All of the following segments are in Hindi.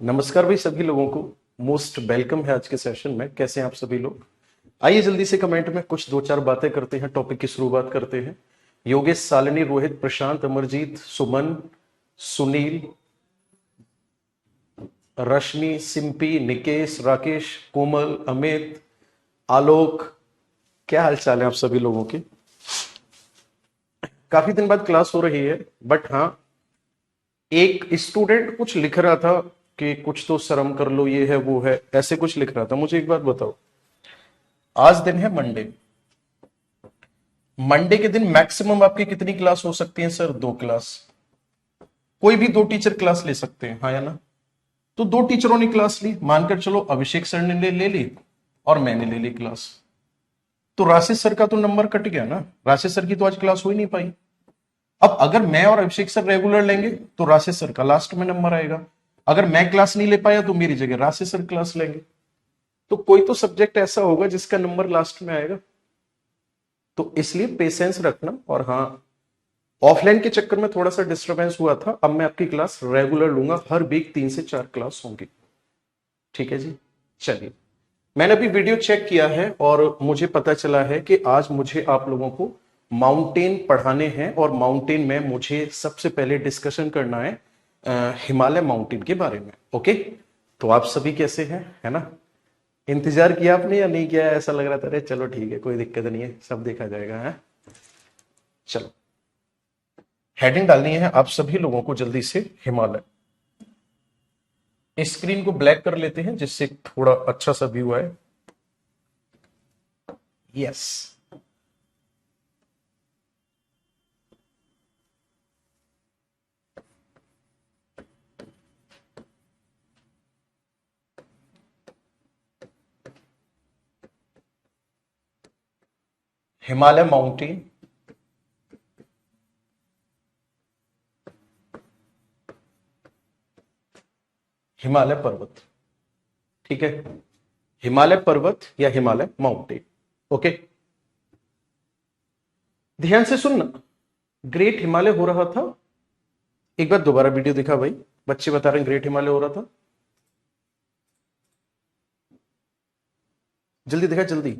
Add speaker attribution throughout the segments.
Speaker 1: नमस्कार भाई सभी लोगों को। मोस्ट वेलकम है आज के सेशन में। कैसे हैं आप सभी लोग? आइए जल्दी से कमेंट में कुछ दो चार बातें करते हैं, टॉपिक की शुरुआत करते हैं। योगेश, सालिनी, रोहित, प्रशांत, अमरजीत, सुमन, सुनील, रश्मि, सिंपी, निकेश, राकेश, कोमल, अमित, आलोक, क्या हाल चाल है आप सभी लोगों के? काफी दिन बाद क्लास हो रही है, बट हाँ, एक स्टूडेंट कुछ लिख रहा था कि कुछ तो शर्म कर लो, ये है वो है, ऐसे कुछ लिख रहा था। मुझे एक बात बताओ, आज दिन है मंडे। मंडे के दिन मैक्सिमम आपकी कितनी क्लास हो सकती है सर? दो क्लास। कोई भी दो टीचर क्लास ले सकते हैं, हाँ या ना? तो दो टीचरों ने क्लास ली, मानकर चलो अभिषेक सर ने ले ली और मैंने ले ली क्लास। तो राशि सर का तो नंबर कट गया ना, राशि सर की तो आज क्लास हो ही नहीं पाई। अब अगर मैं और अभिषेक सर रेगुलर लेंगे तो राशि सर का लास्ट में नंबर आएगा। अगर मैं क्लास नहीं ले पाया तो मेरी जगह राशि सर क्लास लेंगे। तो कोई तो सब्जेक्ट ऐसा होगा जिसका नंबर लास्ट में आएगा। तो इसलिए पेशेंस रखना। और हाँ, ऑफलाइन के चक्कर में थोड़ा सा डिस्टरबेंस हुआ था। अब मैं आपकी क्लास रेगुलर लूंगा, हर वीक 3 से 4 क्लास होंगी। ठीक है जी, चलिए। मैंने अभी वीडियो चेक किया है और मुझे पता चला है कि आज मुझे आप लोगों को माउंटेन पढ़ाने हैं और माउंटेन में मुझे सबसे पहले डिस्कशन करना है हिमालय माउंटेन के बारे में। ओके, तो आप सभी कैसे हैं, है ना? इंतजार किया आपने या नहीं किया? ऐसा लग रहा था, अरे चलो ठीक है, कोई दिक्कत नहीं है, सब देखा जाएगा, है? चलो, हेडिंग डालनी है आप सभी लोगों को जल्दी से। हिमालय। स्क्रीन को ब्लैक कर लेते हैं जिससे थोड़ा अच्छा सा व्यू आए। यस। हिमालय माउंटेन, हिमालय पर्वत। ठीक है, हिमालय पर्वत या हिमालय माउंटेन। ओके, ध्यान से सुनना। ग्रेट हिमालय हो रहा था। एक बार दोबारा वीडियो दिखा भाई, बच्चे बता रहे हैं ग्रेट हिमालय हो रहा था। जल्दी दिखा, जल्दी।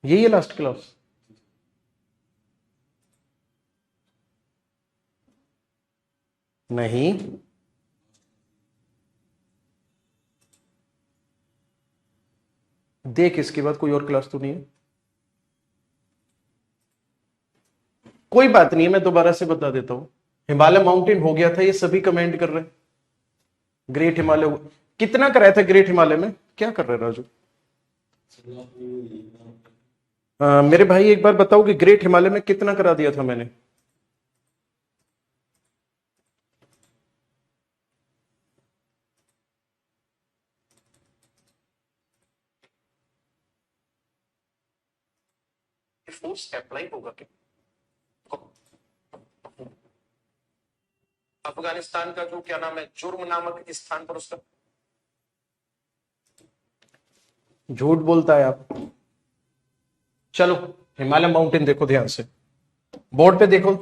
Speaker 1: यही है लास्ट क्लास? नहीं, देख इसके बाद कोई और क्लास तो नहीं है। कोई बात नहीं है, मैं दोबारा से बता देता हूं। हिमालय माउंटेन हो गया था, ये सभी कमेंट कर रहे हैं। ग्रेट हिमालय कितना कराया था ग्रेट हिमालय में? क्या कर रहे राजू? मेरे भाई एक बार बताओ कि ग्रेट हिमालय में कितना करा दिया था मैंने? फोर्स अप्लाई होगा क्या? अफगानिस्तान का जो क्या नाम है, जुर्म नामक स्थान पर उसका। झूठ बोलता है आप। चलो, हिमालय माउंटेन देखो ध्यान से, बोर्ड पे देखो।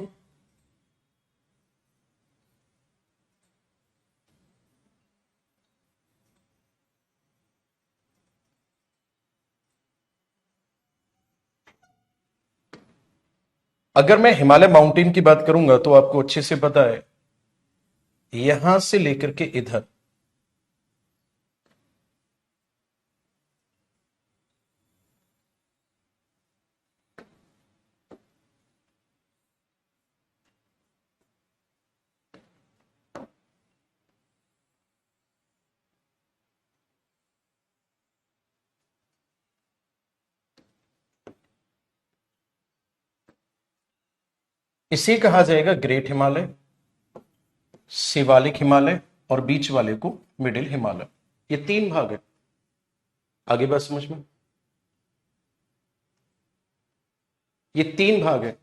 Speaker 1: अगर मैं हिमालय माउंटेन की बात करूंगा तो आपको अच्छे से पता है, यहां से लेकर के इधर इसे कहा जाएगा ग्रेट हिमालय, शिवालिक हिमालय और बीच वाले को मिडिल हिमालय। ये तीन भाग है। आगे बात समझ में? ये तीन भाग है।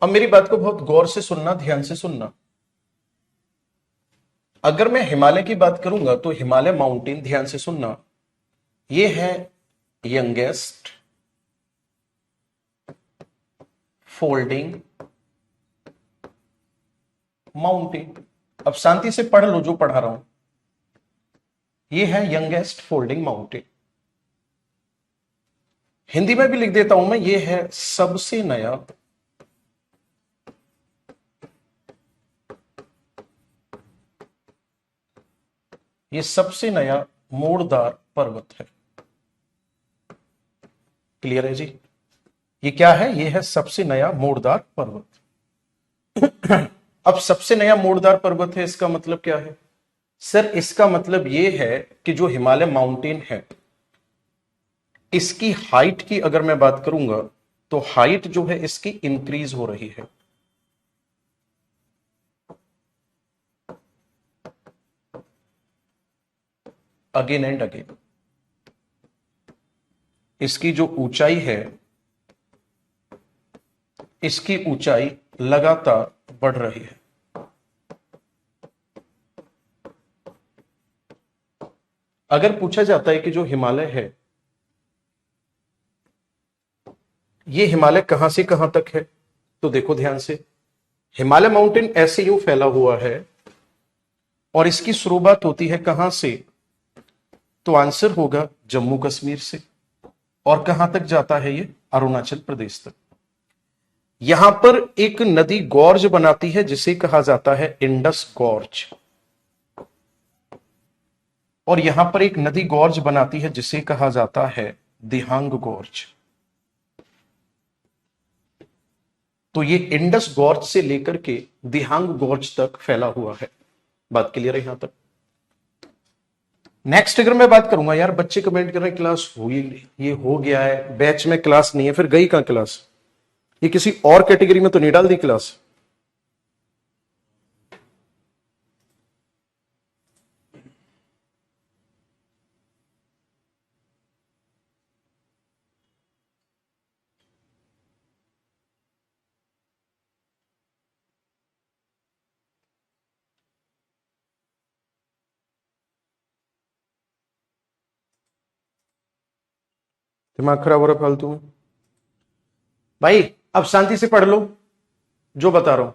Speaker 1: अब मेरी बात को बहुत गौर से सुनना, ध्यान से सुनना। अगर मैं हिमालय की बात करूंगा तो हिमालय माउंटेन, ध्यान से सुनना, ये है यंगेस्ट फोल्डिंग माउंटेन। अब शांति से पढ़ लो जो पढ़ा रहा हूं। ये है यंगेस्ट फोल्डिंग माउंटेन। हिंदी में भी लिख देता हूं मैं, ये है सबसे नया ये सबसे नया मोड़दार पर्वत है। क्लियर है जी? ये क्या है? ये है सबसे नया मोड़दार पर्वत। अब सबसे नया मोड़दार पर्वत है, इसका मतलब क्या है सर? इसका मतलब ये है कि जो हिमालय माउंटेन है, इसकी हाइट की अगर मैं बात करूंगा तो हाइट जो है इसकी इंक्रीज हो रही है। अगेन एंड अगेन इसकी जो ऊंचाई है, इसकी ऊंचाई लगातार बढ़ रही है। अगर पूछा जाता है कि जो हिमालय है, ये हिमालय कहां से कहां तक है, तो देखो ध्यान से, हिमालय माउंटेन ऐसे यूं फैला हुआ है और इसकी शुरुआत होती है कहां से? तो आंसर होगा जम्मू कश्मीर से। और कहां तक जाता है ये? अरुणाचल प्रदेश तक। यहां पर एक नदी गॉर्ज बनाती है जिसे कहा जाता है इंडस गॉर्ज, और यहां पर एक नदी गॉर्ज बनाती है जिसे कहा जाता है दिहांग गॉर्ज। तो ये इंडस गॉर्ज से लेकर के दिहांग गॉर्ज तक फैला हुआ है। बात क्लियर है यहां तक? नेक्स्ट अगर मैं बात करूंगा, यार बच्चे कमेंट कर रहे हैं क्लास हुई, ये हो गया है, बैच में क्लास नहीं है, फिर गई कहां क्लास? ये किसी और कैटेगरी में तो नहीं डाल दी क्लास? दिमाग खराब हो रहा फालतू में? भाई अब शांति से पढ़ लो जो बता रहा हूं,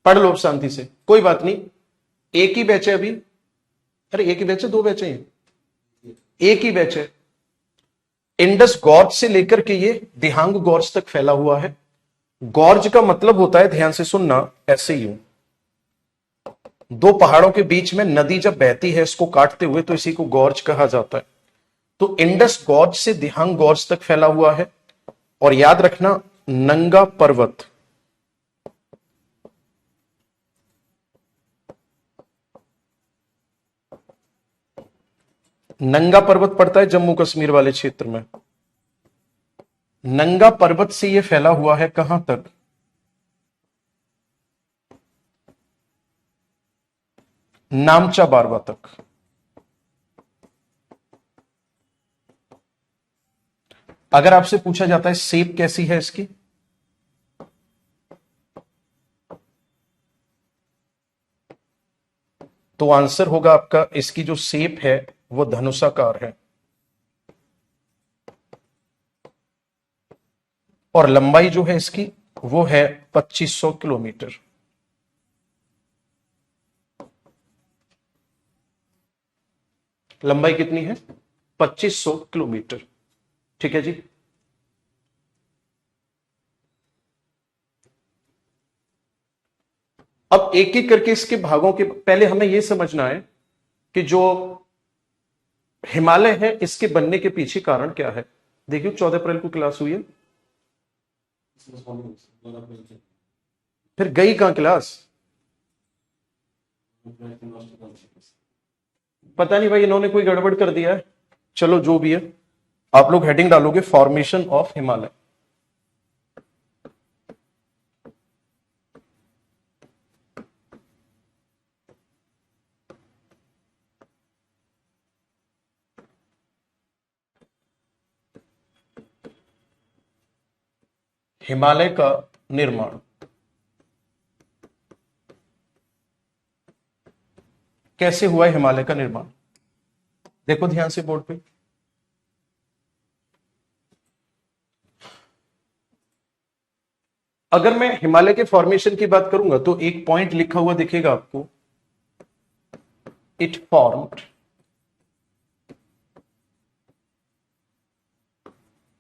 Speaker 1: पढ़ लो अब शांति से, कोई बात नहीं। एक ही बैच है अभी। अरे एक ही बैच है, दो बैच है? एक ही बैच है। इंडस गॉर्ज से लेकर के ये दिहांग गॉर्ज तक फैला हुआ है। गॉर्ज का मतलब होता है, ध्यान से सुनना, ऐसे यूं दो पहाड़ों के बीच में नदी जब बहती है इसको काटते हुए, तो इसी को गॉर्ज कहा जाता है। तो इंडस गॉर्ज से दिहांग गॉर्ज तक फैला हुआ है। और याद रखना, नंगा पर्वत नंगा पर्वत पड़ता है जम्मू कश्मीर वाले क्षेत्र में। नंगा पर्वत से यह फैला हुआ है कहां तक? नामचा बारवा तक। अगर आपसे पूछा जाता है शेप कैसी है इसकी, तो आंसर होगा आपका, इसकी जो शेप है वो धनुषाकार है। और लंबाई जो है इसकी वो है 2500 किलोमीटर। लंबाई कितनी है? 2500 किलोमीटर। ठीक है जी। अब एक एक करके इसके भागों के पहले हमें यह समझना है कि जो हिमालय है इसके बनने के पीछे कारण क्या है। देखिए 14 अप्रैल को क्लास हुई है, फिर गई कहां क्लास? पता नहीं भाई, इन्होंने कोई गड़बड़ कर दिया है। चलो जो भी है, आप लोग हेडिंग डालोगे फॉर्मेशन ऑफ हिमालय। हिमालय का निर्माण कैसे हुआ है? हिमालय का निर्माण देखो ध्यान से बोर्ड पे, अगर मैं हिमालय के फॉर्मेशन की बात करूंगा तो एक पॉइंट लिखा हुआ दिखेगा आपको, it formed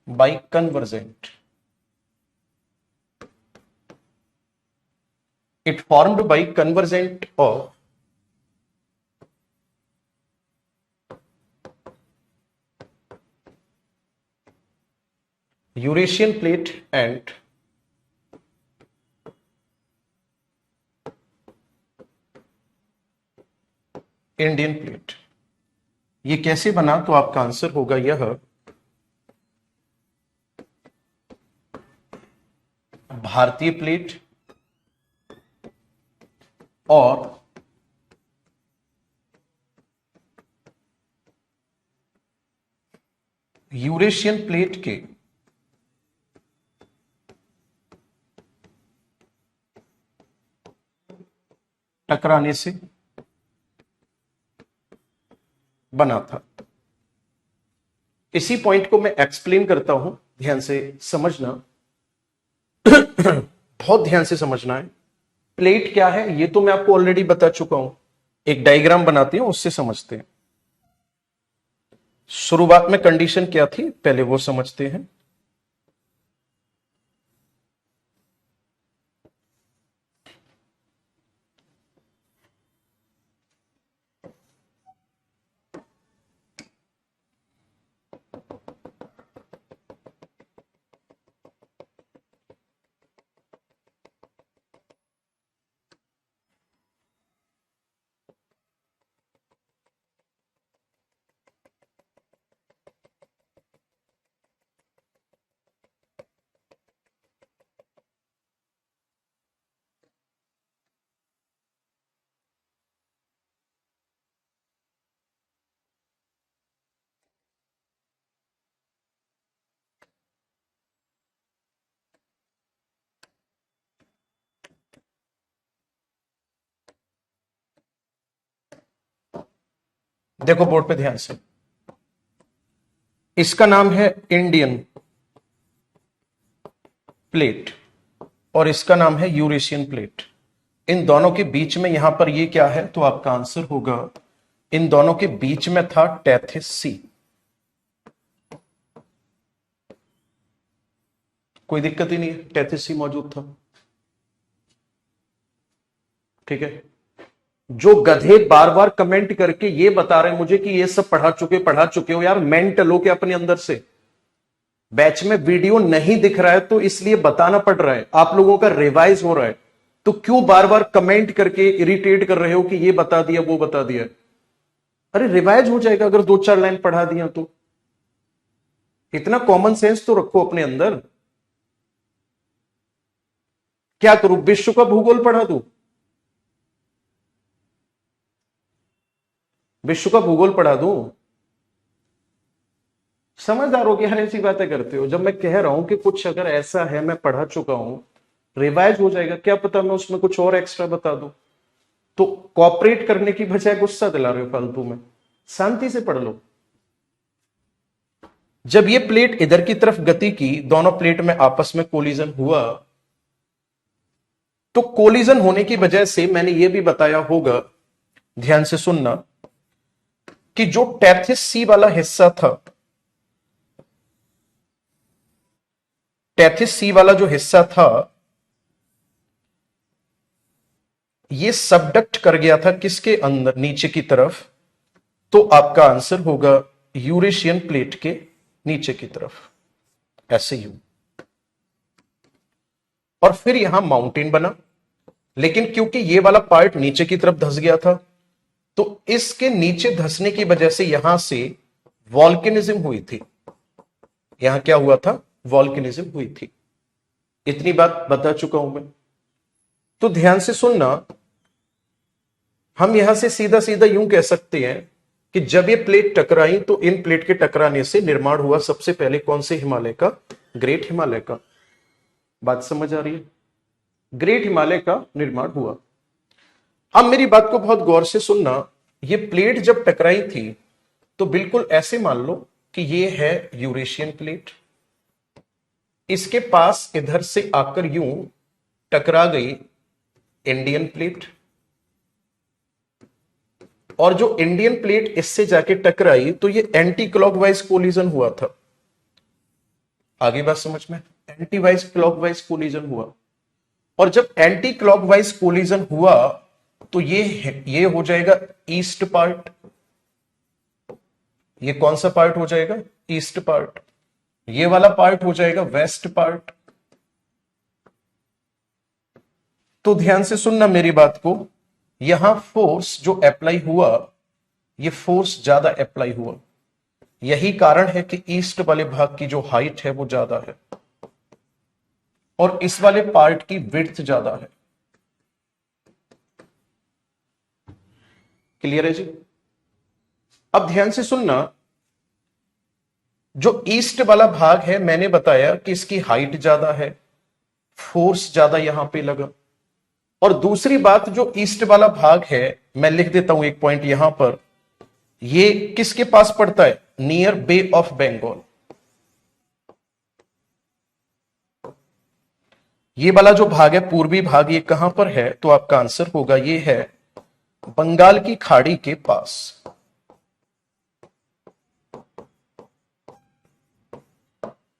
Speaker 1: by convergent, it formed by convergent of Eurasian plate and Indian plate. ये कैसे बना, तो आपका आंसर होगा यह, भारतीय प्लेट और यूरेशियन प्लेट के टकराने से बना था। इसी पॉइंट को मैं एक्सप्लेन करता हूं, ध्यान से समझना। बहुत ध्यान से समझना है। प्लेट क्या है ये तो मैं आपको ऑलरेडी बता चुका हूं, एक डायग्राम बनाते हैं उससे समझते हैं। शुरुआत में कंडीशन क्या थी पहले वो समझते हैं। देखो बोर्ड पे ध्यान से, इसका नाम है इंडियन प्लेट और इसका नाम है यूरेशियन प्लेट। इन दोनों के बीच में यहां पर ये क्या है, तो आपका आंसर होगा, इन दोनों के बीच में था टेथिस सी। कोई दिक्कत ही नहीं है, टेथिस सी मौजूद था। ठीक है। जो गधे बार बार कमेंट करके ये बता रहे हैं मुझे कि ये सब पढ़ा चुके हो, यार मेंटल हो क्या अपने अंदर से? बैच में वीडियो नहीं दिख रहा है तो इसलिए बताना पड़ रहा है, आप लोगों का रिवाइज हो रहा है, तो क्यों बार बार कमेंट करके इरिटेट कर रहे हो कि ये बता दिया वो बता दिया? अरे रिवाइज हो जाएगा अगर 2-4 लाइन पढ़ा दिया तो। इतना कॉमन सेंस तो रखो अपने अंदर। क्या करूं, विश्व का भूगोल पढ़ा दूं? विश्व का भूगोल पढ़ा दूं? समझदार हो क्या ऐसी बातें करते हो? जब मैं कह रहा हूं कि कुछ अगर ऐसा है मैं पढ़ा चुका हूं, रिवाइज हो जाएगा, क्या पता मैं उसमें कुछ और एक्स्ट्रा बता दूं। तो कॉपरेट करने की बजाय गुस्सा दिला रहे हो फालतू में। शांति से पढ़ लो। जब ये प्लेट इधर की तरफ गति की, दोनों प्लेट में आपस में कोलिजन हुआ, तो कोलिजन होने की वजह से मैंने ये भी बताया होगा, ध्यान से सुनना, कि जो टेथिस सी वाला हिस्सा था, टेथिस सी वाला जो हिस्सा था, ये सबडक्ट कर गया था किसके अंदर, नीचे की तरफ। तो आपका आंसर होगा यूरेशियन प्लेट के नीचे की तरफ, ऐसे यू। और फिर यहां माउंटेन बना, लेकिन क्योंकि ये वाला पार्ट नीचे की तरफ धंस गया था, तो इसके नीचे धंसने की वजह से यहां से वॉल्केनिज्म हुई थी। यहां क्या हुआ था, वॉल्केनिज्म हुई थी। इतनी बात बता चुका हूं मैं। तो ध्यान से सुनना, हम यहां से सीधा सीधा यूं कह सकते हैं कि जब ये प्लेट टकराई तो इन प्लेट के टकराने से निर्माण हुआ सबसे पहले कौन से हिमालय का, ग्रेट हिमालय का। बात समझ आ रही है? ग्रेट हिमालय का निर्माण हुआ। अब मेरी बात को बहुत गौर से सुनना, ये प्लेट जब टकराई थी तो बिल्कुल ऐसे मान लो कि ये है यूरेशियन प्लेट, इसके पास इधर से आकर यूं टकरा गई इंडियन प्लेट, और जो इंडियन प्लेट इससे जाके टकराई तो ये एंटी क्लॉकवाइज कोलिजन हुआ था। आगे बात समझ में, एंटी वाइज क्लॉकवाइज कोलिजन हुआ, और जब एंटी क्लॉकवाइज कोलिजन हुआ तो ये हो जाएगा ईस्ट पार्ट। ये कौन सा पार्ट हो जाएगा? East part. ये वाला पार्ट हो जाएगा वेस्ट पार्ट। तो ध्यान से सुनना मेरी बात को, यहां फोर्स जो अप्लाई हुआ, ये फोर्स ज्यादा अप्लाई हुआ। यही कारण है कि ईस्ट वाले भाग की जो हाइट है वो ज्यादा है और इस वाले पार्ट की विड्थ ज्यादा है। क्लियर है जी? अब ध्यान से सुनना, जो ईस्ट वाला भाग है मैंने बताया कि इसकी हाइट ज्यादा है, फोर्स ज्यादा यहां पे लगा। और दूसरी बात, जो ईस्ट वाला भाग है, मैं लिख देता हूं एक पॉइंट यहां पर, ये किसके पास पड़ता है? Near bay of Bengal. ये वाला जो भाग है, पूर्वी भाग, ये कहां पर है? तो आपका आंसर होगा ये है बंगाल की खाड़ी के पास।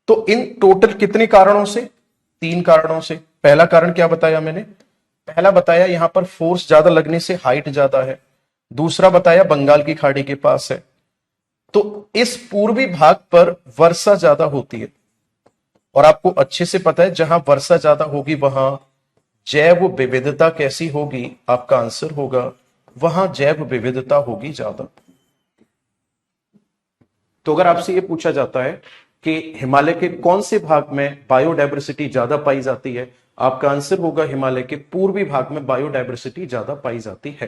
Speaker 1: तो इन टोटल कितने कारणों से? 3 कारणों से। पहला कारण क्या बताया मैंने? पहला बताया यहां पर फोर्स ज्यादा लगने से हाइट ज्यादा है। दूसरा बताया बंगाल की खाड़ी के पास है। तो इस पूर्वी भाग पर वर्षा ज्यादा होती है, और आपको अच्छे से पता है जहां वर्षा ज्यादा होगी वहां जैव विविधता कैसी होगी? आपका आंसर होगा वहां जैव विविधता होगी ज्यादा। तो अगर आपसे यह पूछा जाता है कि हिमालय के कौन से भाग में बायोडायवर्सिटी ज्यादा पाई जाती है, आपका आंसर होगा हिमालय के पूर्वी भाग में बायोडायवर्सिटी ज्यादा पाई जाती है।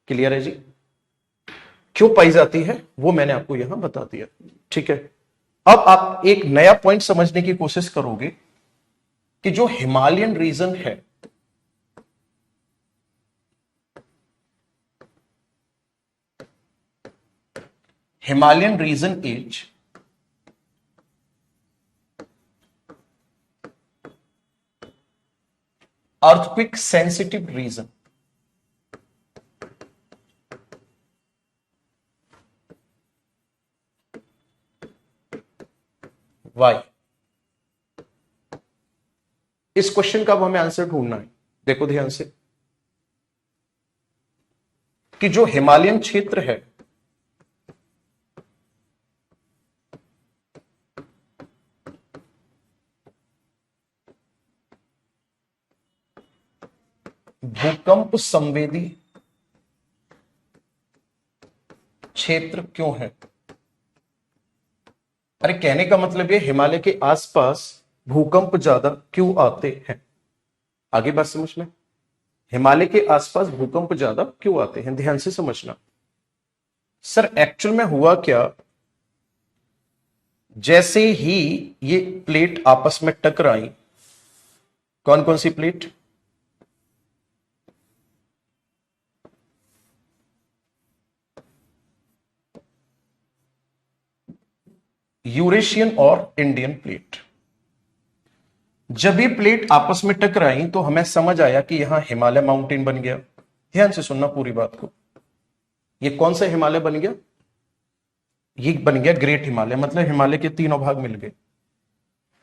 Speaker 1: क्लियर है जी? क्यों पाई जाती है वो मैंने आपको यहां बता दिया। ठीक है, अब आप एक नया पॉइंट समझने की कोशिश करोगे कि जो हिमालयन रीजन है, Himalayan region is earthquake sensitive region. Why? इस क्वेश्चन का अब हमें आंसर ढूंढना है। देखो ध्यान से कि जो हिमालयन क्षेत्र है, भूकंप संवेदी क्षेत्र क्यों है? अरे कहने का मतलब ये हिमालय के आसपास भूकंप ज्यादा क्यों आते हैं? आगे बात समझ में, हिमालय के आसपास भूकंप ज्यादा क्यों आते हैं? ध्यान से समझना। सर एक्चुअल में हुआ क्या, जैसे ही ये प्लेट आपस में टकराई, कौन कौन सी प्लेट? यूरेशियन और इंडियन प्लेट। जब ये प्लेट आपस में टकराई तो हमें समझ आया कि यहां हिमालय माउंटेन बन गया। ध्यान से सुनना पूरी बात को, ये कौन सा हिमालय बन गया? ये बन गया ग्रेट हिमालय, मतलब हिमालय के तीनों भाग मिल गए।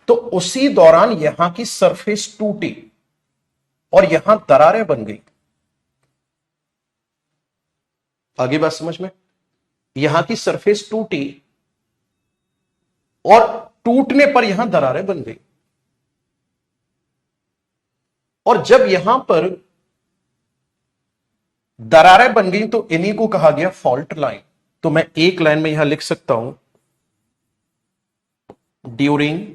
Speaker 1: तो उसी दौरान यहां की सरफेस टूटी और यहां दरारें बन गई। आगे बात समझ में, यहां की सरफेस टूटी और टूटने पर यहां दरारें बन गई। और जब यहां पर दरारें बन गई तो इन्हीं को कहा गया फॉल्ट लाइन। तो मैं एक लाइन में यहां लिख सकता हूं, during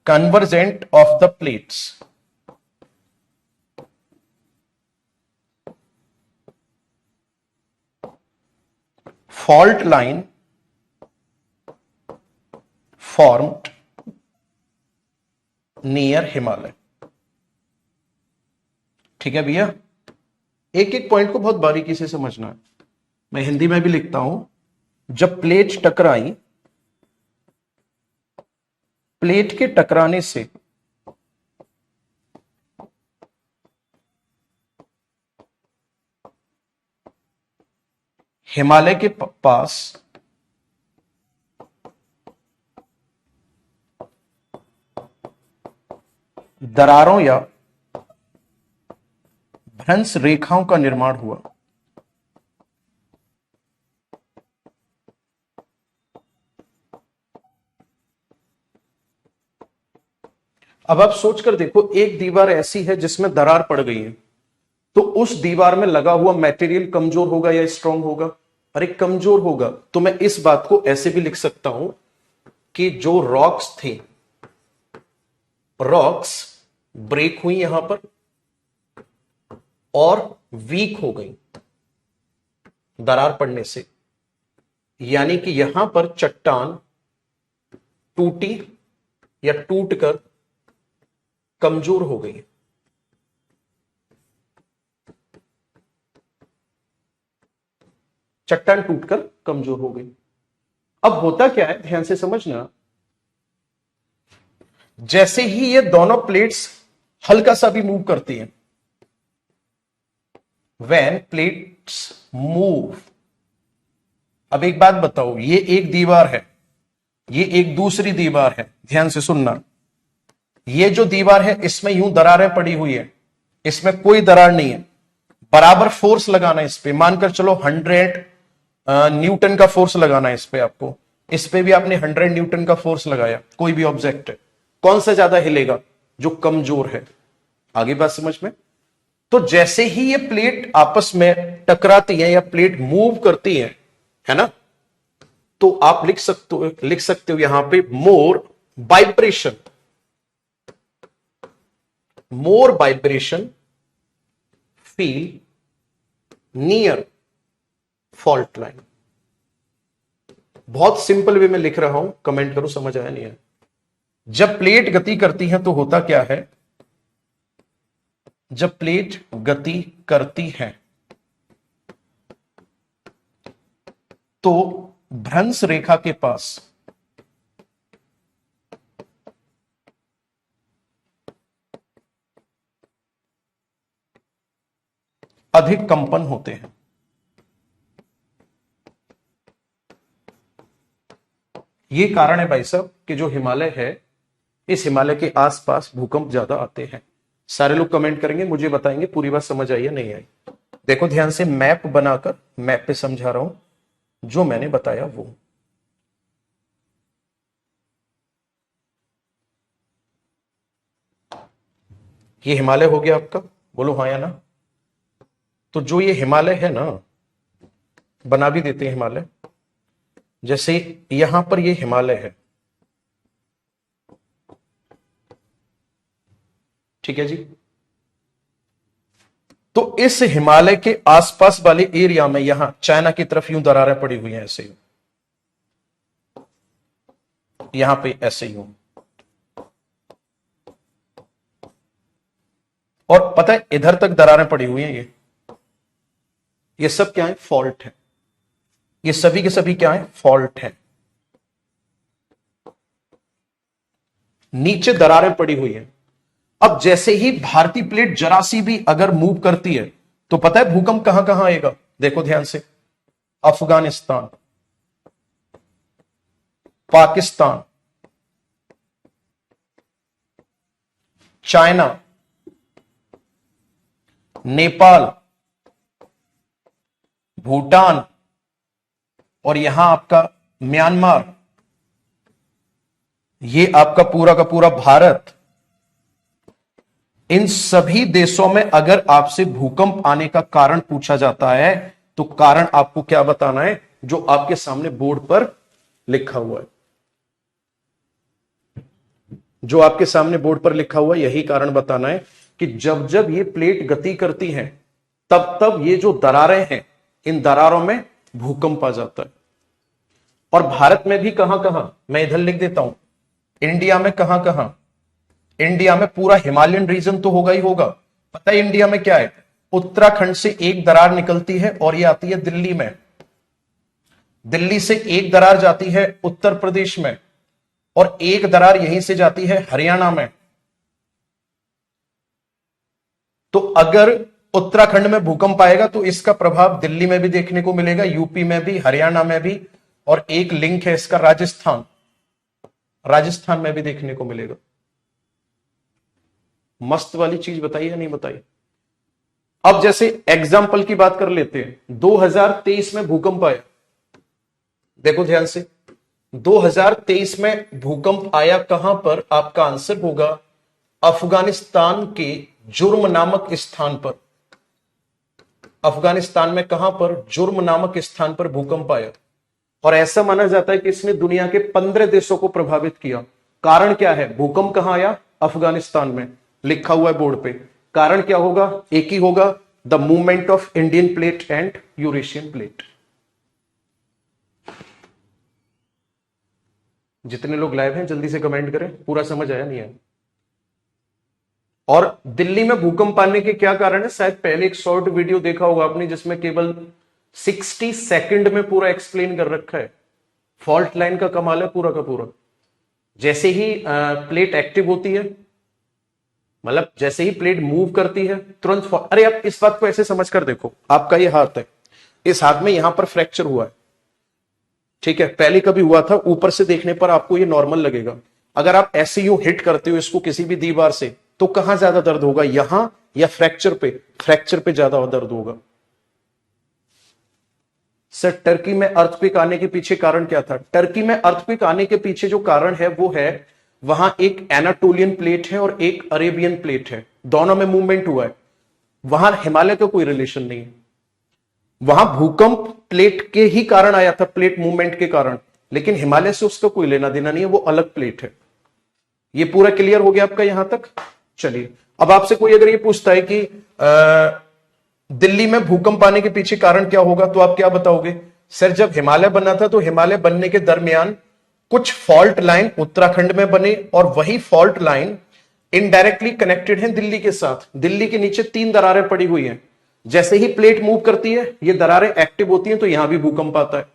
Speaker 1: convergent of the plates, fault line formed near Himalaya. ठीक है भैया, एक एक पॉइंट को बहुत बारीकी से समझना है। मैं हिंदी में भी लिखता हूं। जब प्लेट टकराई, प्लेट के टकराने से हिमालय के पास दरारों या भ्रंश रेखाओं का निर्माण हुआ। अब आप सोचकर देखो, एक दीवार ऐसी है जिसमें दरार पड़ गई है, तो उस दीवार में लगा हुआ मटेरियल कमजोर होगा या स्ट्रांग होगा? अरे कमजोर होगा। तो मैं इस बात को ऐसे भी लिख सकता हूं कि जो रॉक्स थे, रॉक्स ब्रेक हुई यहां पर और वीक हो गई दरार पड़ने से, यानी कि यहां पर चट्टान टूटी या टूटकर कमजोर हो गई। चट्टान टूटकर कमजोर हो गई। अब होता क्या है, ध्यान से समझना। जैसे ही ये दोनों प्लेट्स हल्का सा भी मूव करती हैं, व्हेन प्लेट्स मूव। अब एक बात बताओ, ये एक दीवार है, ये एक दूसरी दीवार है, ध्यान से सुनना। ये जो दीवार है इसमें यूं दरारें पड़ी हुई है, इसमें कोई दरार नहीं है। बराबर फोर्स लगाना है इस पे, मानकर चलो 100 न्यूटन का फोर्स लगाना है इस पे आपको। इस पे भी आपने 100 न्यूटन का फोर्स लगाया, कोई भी ऑब्जेक्ट है, कौन सा ज्यादा हिलेगा? जो कमजोर है। आगे बात समझ में? तो जैसे ही ये प्लेट आपस में टकराती है या प्लेट मूव करती है ना, तो आप लिख सकते हो यहां पे more vibration, more vibration feel near fault line. बहुत सिंपल वे में लिख रहा हूं, कमेंट करो समझ आया नहीं है। जब प्लेट गति करती है तो होता क्या है, जब प्लेट गति करती है तो भ्रंश रेखा के पास अधिक कंपन होते हैं। ये कारण है भाई साहब कि जो हिमालय है, इस हिमालय के आसपास भूकंप ज्यादा आते हैं। सारे लोग कमेंट करेंगे, मुझे बताएंगे पूरी बात समझ आई या नहीं आई। देखो ध्यान से, मैप बनाकर मैप पे समझा रहा हूं जो मैंने बताया वो। ये हिमालय हो गया आपका, बोलो हाँ या ना। तो जो ये हिमालय है ना, बना भी देते हैं हिमालय। जैसे यहां पर ये हिमालय है, ठीक है जी। तो इस हिमालय के आसपास वाले एरिया में यहां चाइना की तरफ यूं दरारें पड़ी हुई हैं, ऐसे यूं, यहां पे ऐसे यूं। और पता है इधर तक दरारें पड़ी हुई हैं। ये सब क्या है? फॉल्ट है। ये सभी के सभी क्या है? फॉल्ट है। नीचे दरारें पड़ी हुई हैं। अब जैसे ही भारतीय प्लेट जरा सी भी अगर मूव करती है तो पता है भूकंप कहां कहां आएगा? देखो ध्यान से, अफगानिस्तान, पाकिस्तान, चाइना, नेपाल, भूटान और यहां आपका म्यांमार, ये आपका पूरा का पूरा भारत। इन सभी देशों में अगर आपसे भूकंप आने का कारण पूछा जाता है तो कारण आपको क्या बताना है? जो आपके सामने बोर्ड पर लिखा हुआ है, जो आपके सामने बोर्ड पर लिखा हुआ है, यही कारण बताना है कि जब जब ये प्लेट गति करती है तब तब ये जो दरारें हैं, इन दरारों में भूकंप आ जाता है। और भारत में भी कहां कहां, मैं इधर लिख देता हूं, इंडिया में कहां कहां, इंडिया में पूरा हिमालयन रीजन तो होगा ही होगा। पता है इंडिया में क्या है? उत्तराखंड से एक दरार निकलती है और ये आती है दिल्ली में। दिल्ली से एक दरार जाती है उत्तर प्रदेश में और एक दरार यहीं से जाती है हरियाणा में। तो अगर उत्तराखंड में भूकंप आएगा तो इसका प्रभाव दिल्ली में भी देखने को मिलेगा, यूपी में भी, हरियाणा में भी, और एक लिंक है इसका राजस्थान, राजस्थान में भी देखने को मिलेगा। मस्त वाली चीज बताई या नहीं बताई? अब जैसे एग्जाम्पल की बात कर लेते हैं, 2023 में भूकंप आया, देखो ध्यान से, 2023 में भूकंप आया कहां पर? आपका आंसर होगा अफगानिस्तान के जुर्म नामक स्थान पर। अफगानिस्तान में कहां पर? जुर्म नामक स्थान पर भूकंप आया और ऐसा माना जाता है कि इसने दुनिया के 15 देशों को प्रभावित किया। कारण क्या है? भूकंप कहां आया? अफगानिस्तान में, लिखा हुआ है बोर्ड पे। कारण क्या होगा? एक ही होगा, the movement of Indian plate and Eurasian plate. जितने लोग लाइव हैं जल्दी से कमेंट करें, पूरा समझ आया नहीं आया? और दिल्ली में भूकंप आने के क्या कारण है? शायद पहले एक शॉर्ट वीडियो देखा होगा आपने जिसमें केवल 60 सेकंड में पूरा एक्सप्लेन कर रखा है। फॉल्ट लाइन का कमाल है पूरा का पूरा। जैसे ही प्लेट एक्टिव होती है, मतलब जैसे ही प्लेट मूव करती है तुरंत अरे आप इस बात को ऐसे समझ कर देखो, आपका ये हाथ है, इस हाथ में यहां पर फ्रैक्चर हुआ है, ठीक है, पहले कभी हुआ था, ऊपर से देखने पर आपको ये नॉर्मल लगेगा। अगर आप ऐसे यूं हिट करते हो इसको किसी भी दीवार से तो कहां ज्यादा दर्द होगा, यहां या फ्रैक्चर पे? फ्रैक्चर पे ज्यादा दर्द होगा। सर टर्की में अर्थक्वेक आने के पीछे कारण क्या था? टर्की में अर्थक्वेक आने के पीछे जो कारण है वो है, वहां एक एनाटोलियन प्लेट है और एक अरेबियन प्लेट है, दोनों में मूवमेंट हुआ है। वहां हिमालय का कोई रिलेशन नहीं है। वहां भूकंप प्लेट के ही कारण आया था, प्लेट मूवमेंट के कारण, लेकिन हिमालय से उसका कोई लेना देना नहीं है, वो अलग प्लेट है। ये पूरा क्लियर हो गया आपका यहां तक? चलिए, अब आपसे कोई अगर ये पूछता है कि दिल्ली में भूकंप आने के पीछे कारण क्या होगा, तो आप क्या बताओगे? सर जब हिमालय बना था तो हिमालय बनने के दरमियान कुछ फॉल्ट लाइन उत्तराखंड में बने और वही फॉल्ट लाइन इनडायरेक्टली कनेक्टेड है दिल्ली के साथ। दिल्ली के नीचे 3 दरारें पड़ी हुई हैं, जैसे ही प्लेट मूव करती है ये दरारें एक्टिव होती हैं तो यहां भी भूकंप आता है।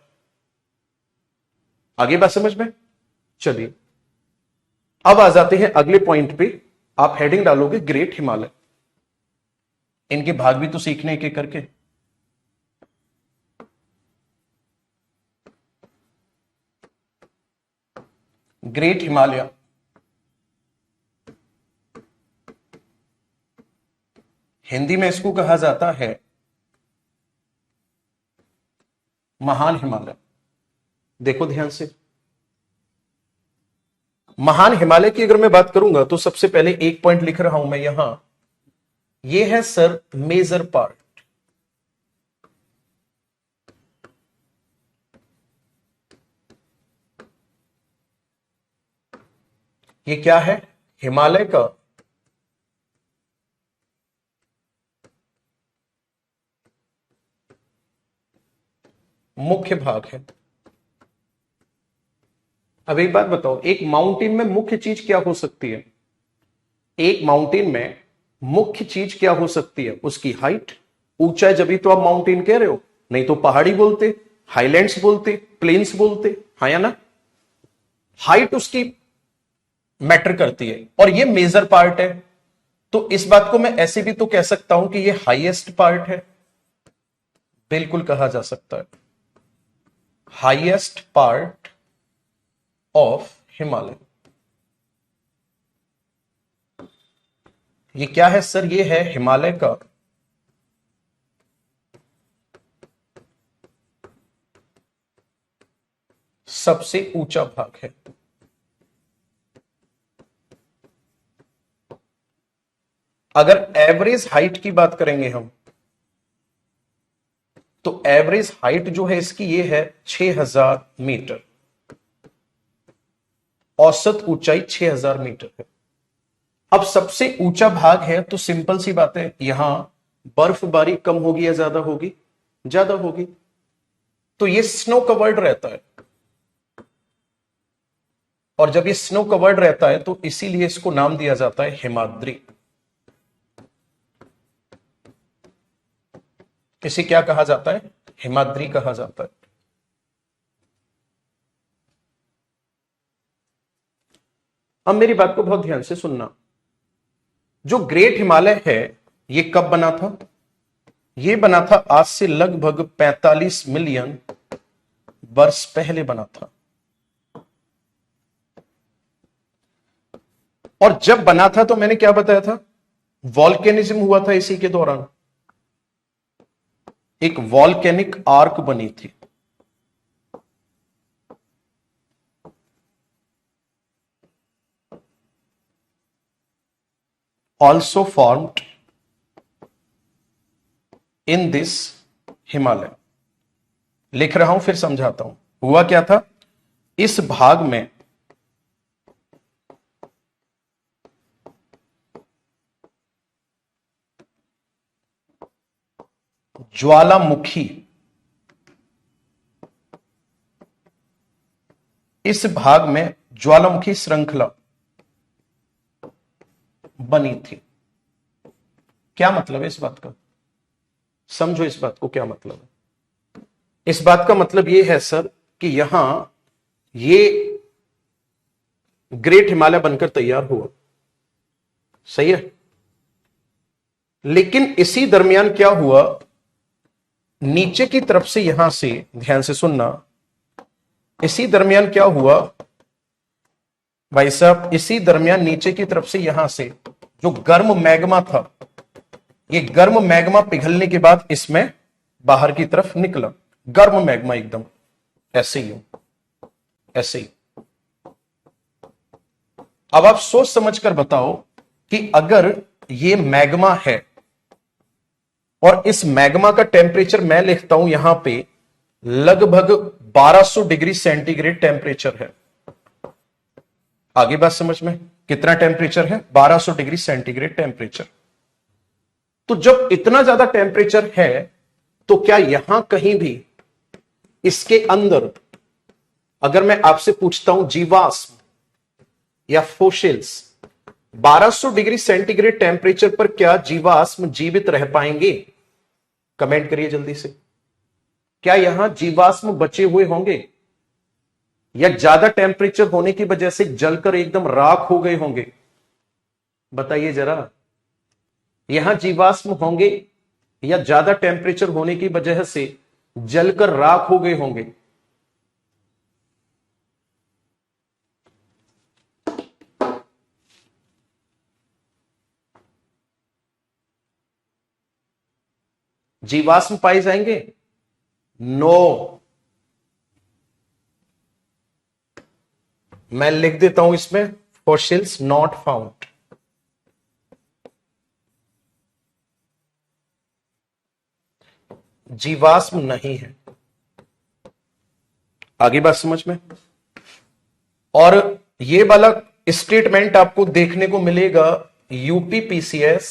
Speaker 1: आगे बात समझ में? चलिए अब आ जाते हैं अगले पॉइंट पे। आप हेडिंग डालोगे ग्रेट हिमालय। इनके भाग भी तो सीखने एक एक करके। ग्रेट हिमालय, हिंदी में इसको कहा जाता है महान हिमालय। देखो ध्यान से, महान हिमालय की अगर मैं बात करूंगा तो सबसे पहले एक पॉइंट लिख रहा हूं मैं यहां, यह है सर मेजर पार्ट। ये क्या है? हिमालय का मुख्य भाग है। अब एक बात बताओ, एक माउंटेन में मुख्य चीज क्या हो सकती है? एक माउंटेन में मुख्य चीज क्या हो सकती है? उसकी हाइट, ऊंचाई, जब भी तो आप माउंटेन कह रहे हो, नहीं तो पहाड़ी बोलते, हाईलैंड्स बोलते, प्लेन्स बोलते, हाँ या ना? हाइट उसकी मैटर करती है और ये मेजर पार्ट है, तो इस बात को मैं ऐसे भी तो कह सकता हूं कि ये हाईएस्ट पार्ट है। बिल्कुल कहा जा सकता है हाईएस्ट पार्ट ऑफ हिमालय। ये क्या है सर? ये है हिमालय का सबसे ऊंचा भाग है। अगर एवरेज हाइट की बात करेंगे हम, तो एवरेज हाइट जो है इसकी ये है 6000 मीटर। औसत ऊंचाई 6000 मीटर है। अब सबसे ऊंचा भाग है तो सिंपल सी बात है, यहां बर्फबारी कम होगी या ज्यादा होगी? ज्यादा होगी, तो ये स्नो कवर्ड रहता है। और जब ये स्नो कवर्ड रहता है तो इसीलिए इसको नाम दिया जाता है हिमाद्री। इसे क्या कहा जाता है? हिमाद्री कहा जाता है। अब मेरी बात को बहुत ध्यान से सुनना। जो ग्रेट हिमालय है ये कब बना था? ये बना था आज से लगभग 45 मिलियन वर्ष पहले बना था। और जब बना था तो मैंने क्या बताया था? वॉल्केनिज्म हुआ था इसी के दौरान, एक वॉल्केनिक आर्क बनी थी। Also formed in this Himalaya. लिख रहा हूं फिर समझाता हूं। हुआ क्या था? इस भाग में ज्वालामुखी, इस भाग में ज्वालामुखी श्रृंखला बनी थी। क्या मतलब है इस बात का? समझो इस बात को क्या मतलब है। इस बात का मतलब यह है सर कि यहां ये ग्रेट हिमालय बनकर तैयार हुआ, सही है। लेकिन इसी दरमियान क्या हुआ? नीचे की तरफ से, यहां से ध्यान से सुनना, इसी दरमियान क्या हुआ भाई साहब? इसी दरमियान नीचे की तरफ से यहां से जो गर्म मैग्मा था, ये गर्म मैग्मा पिघलने के बाद इसमें बाहर की तरफ निकला। गर्म मैग्मा एकदम ऐसे ही हो, ऐसे ही। अब आप सोच समझ कर बताओ कि अगर ये मैग्मा है और इस मैग्मा का टेम्परेचर मैं लिखता हूं यहां पे लगभग 1200 डिग्री सेंटीग्रेड टेम्परेचर है। आगे बात समझ में? कितना टेम्परेचर है? 1200 डिग्री सेंटीग्रेड टेम्परेचर। तो जब इतना ज्यादा टेम्परेचर है तो क्या यहां कहीं भी इसके अंदर, अगर मैं आपसे पूछता हूं जीवाश्म या फोसिल्स, 1200 डिग्री सेंटीग्रेड टेम्परेचर पर क्या जीवाश्म जीवित रह पाएंगे? कमेंट करिए जल्दी से। क्या यहां जीवाश्म बचे हुए होंगे या ज्यादा टेम्परेचर होने की वजह से जलकर एकदम राख हो गए होंगे? बताइए जरा। यहां जीवाश्म होंगे या ज्यादा टेम्परेचर होने की वजह से जलकर राख हो गए होंगे? जीवाश्म पाए जाएंगे? नो। मैं लिख देता हूं इसमें, फॉसिल्स नॉट फाउंड। जीवाश्म नहीं है। आगे बात समझ में? और ये वाला स्टेटमेंट आपको देखने को मिलेगा यूपीपीसीएस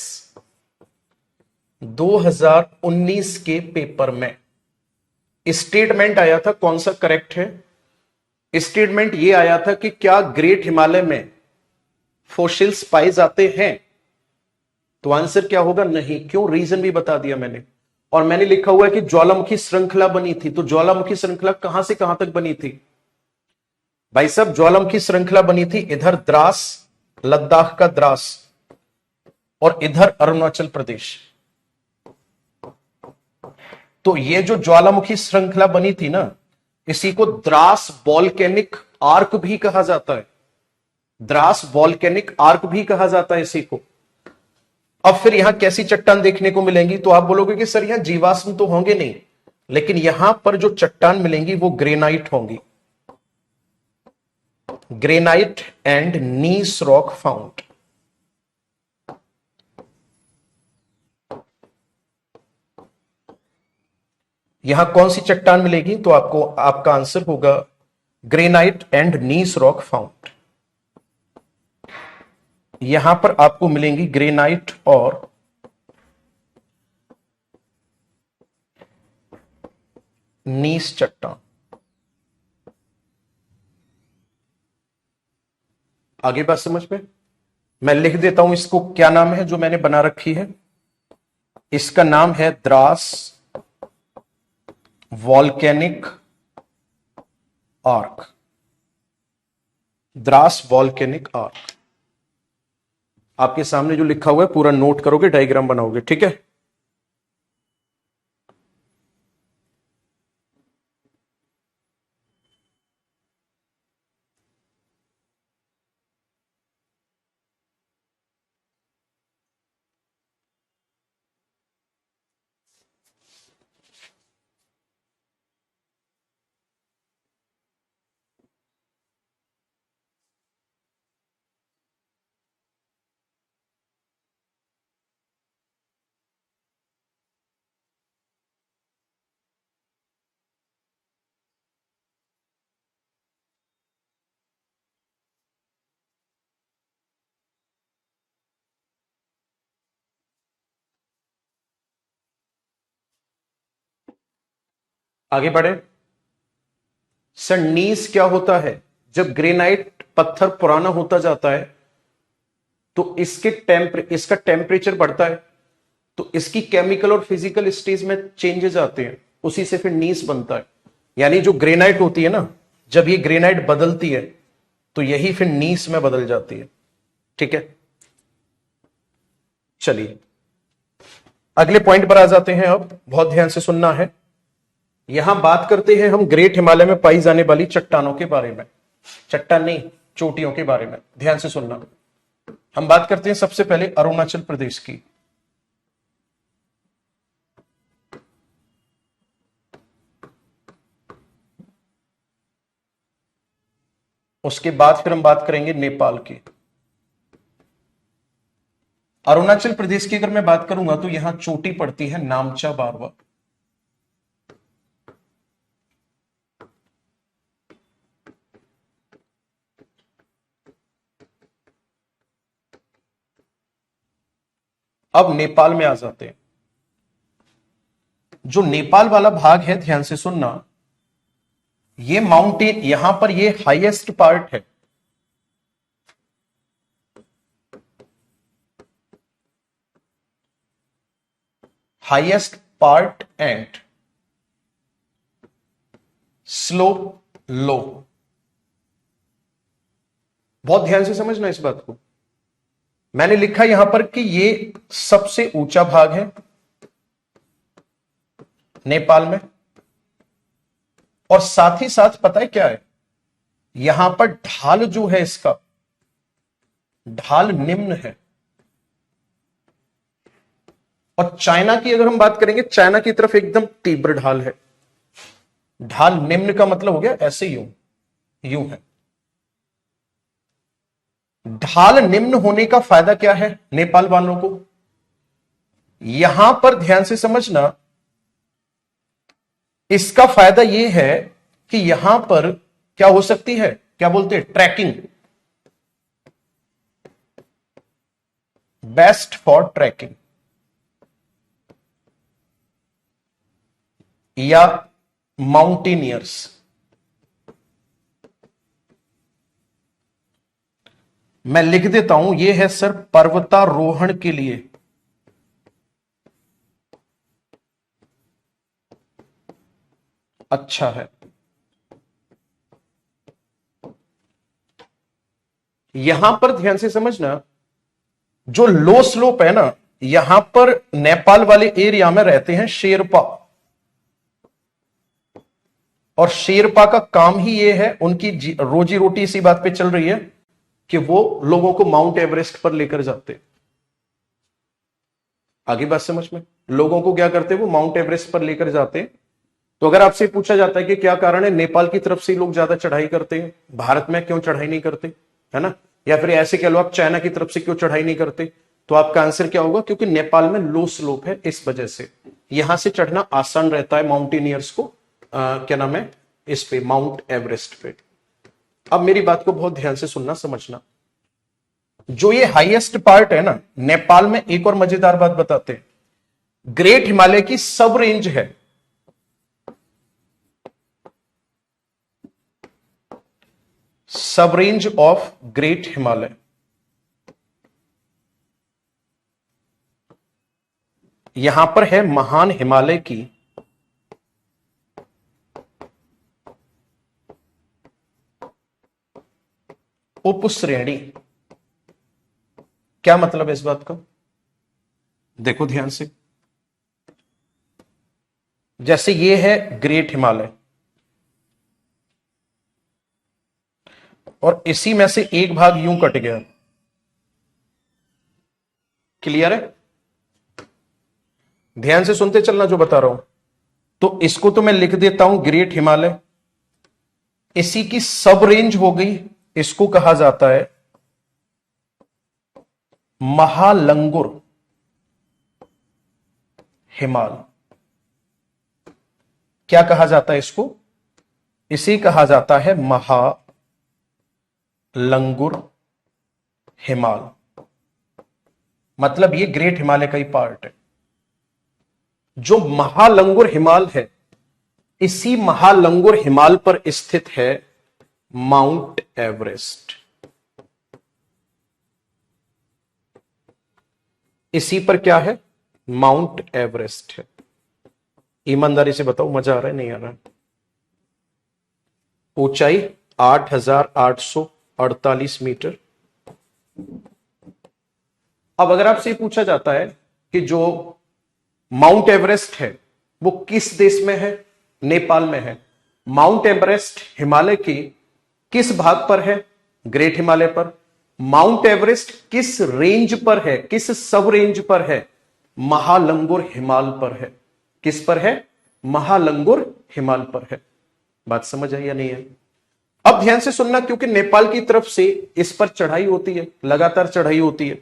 Speaker 1: 2019 के पेपर में। स्टेटमेंट आया था, कौन सा करेक्ट है? स्टेटमेंट ये आया था कि क्या ग्रेट हिमालय में फोसिल्स पाए जाते हैं? तो आंसर क्या होगा? नहीं। क्यों? रीजन भी बता दिया मैंने। और मैंने लिखा हुआ है कि ज्वालामुखी श्रृंखला बनी थी। तो ज्वालामुखी श्रृंखला कहां से कहां तक बनी थी भाई साहब? ज्वालामुखी श्रृंखला बनी थी इधर द्रास, लद्दाख का द्रास, और इधर अरुणाचल प्रदेश। तो ये जो ज्वालामुखी श्रृंखला बनी थी ना, इसी को द्रास वॉल्केनिक आर्क भी कहा जाता है। द्रास वॉल्केनिक आर्क भी कहा जाता है इसी को। अब फिर यहां कैसी चट्टान देखने को मिलेंगी? तो आप बोलोगे कि सर यहां जीवाश्म तो होंगे नहीं, लेकिन यहां पर जो चट्टान मिलेंगी वो ग्रेनाइट होंगी। Granite and gneiss rock found. यहां कौन सी चट्टान मिलेगी? तो आपको, आपका आंसर होगा granite and gneiss rock found. यहां पर आपको मिलेंगी ग्रेनाइट और नीस चट्टान। आगे बात समझ में? मैं लिख देता हूं इसको, क्या नाम है जो मैंने बना रखी है? इसका नाम है Dras volcanic arc, Dras volcanic arc. आपके सामने जो लिखा हुआ है पूरा नोट करोगे, डायग्राम बनाओगे, ठीक है। आगे बढ़े सर। नीस क्या होता है? जब ग्रेनाइट पत्थर पुराना होता जाता है तो इसका टेम्परेचर बढ़ता है, तो इसकी केमिकल और फिजिकल स्टेज में चेंजेस आते हैं, उसी से फिर नीस बनता है। यानी जो ग्रेनाइट होती है ना, जब ये ग्रेनाइट बदलती है तो यही फिर नीस में बदल जाती है, ठीक है। चलिए अगले पॉइंट पर आ जाते हैं। अब बहुत ध्यान से सुनना है। यहां बात करते हैं हम ग्रेट हिमालय में पाई जाने वाली चट्टानों के बारे में, चट्टान नहीं, चोटियों के बारे में। ध्यान से सुनना। हम बात करते हैं सबसे पहले अरुणाचल प्रदेश की। उसके बाद फिर हम बात करेंगे नेपाल की। अरुणाचल प्रदेश की अगर मैं बात करूंगा तो यहां चोटी पड़ती है नामचा बारवा। अब नेपाल में आ जाते हैं। जो नेपाल वाला भाग है, ध्यान से सुनना, ये माउंटेन, यहां पर ये हाईएस्ट पार्ट है। हाईएस्ट पार्ट एंड स्लोप लो। बहुत ध्यान से समझना इस बात को। मैंने लिखा यहां पर कि ये सबसे ऊंचा भाग है नेपाल में, और साथ ही साथ पता है क्या है, यहां पर ढाल जो है, इसका ढाल निम्न है। और चाइना की अगर हम बात करेंगे, चाइना की तरफ एकदम तीव्र ढाल है। ढाल निम्न का मतलब हो गया ऐसे यूं, यूं है। ढाल निम्न होने का फायदा क्या है नेपाल वालों को? यहां पर ध्यान से समझना, इसका फायदा यह है कि यहां पर क्या हो सकती है, क्या बोलते हैं, ट्रैकिंग, बेस्ट फॉर ट्रैकिंग या माउंटेनियर्स। मैं लिख देता हूं, यह है सर पर्वतारोहण के लिए। अच्छा है। यहां पर ध्यान से समझना, जो लो स्लोप है ना, यहां पर नेपाल वाले एरिया में रहते हैं शेरपा, और शेरपा का काम ही ये है, उनकी रोजी रोटी इसी बात पे चल रही है कि वो लोगों को माउंट एवरेस्ट पर लेकर जाते। आगे बात समझ में, लोगों को क्या करते, वो माउंट एवरेस्ट पर लेकर जाते। तो अगर आपसे पूछा जाता है कि क्या कारण है नेपाल की तरफ से लोग ज्यादा चढ़ाई करते हैं, भारत में क्यों चढ़ाई नहीं करते, है ना, या फिर ऐसे कह लो आप चाइना की तरफ से क्यों चढ़ाई नहीं करते, तो आपका आंसर क्या होगा, क्योंकि नेपाल में लो स्लोप है, इस वजह से यहां से चढ़ना आसान रहता है माउंटेनियर्स को। क्या नाम है, इस पे माउंट एवरेस्ट पे। अब मेरी बात को बहुत ध्यान से सुनना, समझना। जो ये हाईएस्ट पार्ट है ना नेपाल में, एक और मजेदार बात बताते हैं, ग्रेट हिमालय की सब रेंज है। सब रेंज ऑफ ग्रेट हिमालय, यहां पर है महान हिमालय की उपश्रेणी। क्या मतलब है इस बात का? देखो ध्यान से, जैसे ये है ग्रेट हिमालय, और इसी में से एक भाग यूं कट गया। क्लियर है? ध्यान से सुनते चलना जो बता रहा हूं। तो इसको तो मैं लिख देता हूं ग्रेट हिमालय, इसी की सब रेंज हो गई, इसको कहा जाता है महालंगुर हिमाल। क्या कहा जाता है इसको? इसे कहा जाता है महालंगुर हिमाल। मतलब ये ग्रेट हिमालय का ही पार्ट है। जो महालंगुर हिमाल है, इसी महालंगुर हिमाल पर स्थित है माउंट एवरेस्ट। इसी पर क्या है? माउंट एवरेस्ट है। ईमानदारी से बताओ, मजा आ रहा है नहीं आ रहा है? ऊंचाई 8,848 मीटर। अब अगर आपसे पूछा जाता है कि जो माउंट एवरेस्ट है वो किस देश में है? नेपाल में है। माउंट एवरेस्ट हिमालय के किस भाग पर है? ग्रेट हिमालय पर। माउंट एवरेस्ट किस रेंज पर है, किस सब रेंज पर है? महालंगुर हिमाल पर है। किस पर है? महालंगुर हिमाल पर है। बात समझ आई या नहीं है? अब ध्यान से सुनना, क्योंकि नेपाल की तरफ से इस पर चढ़ाई होती है, लगातार चढ़ाई होती है।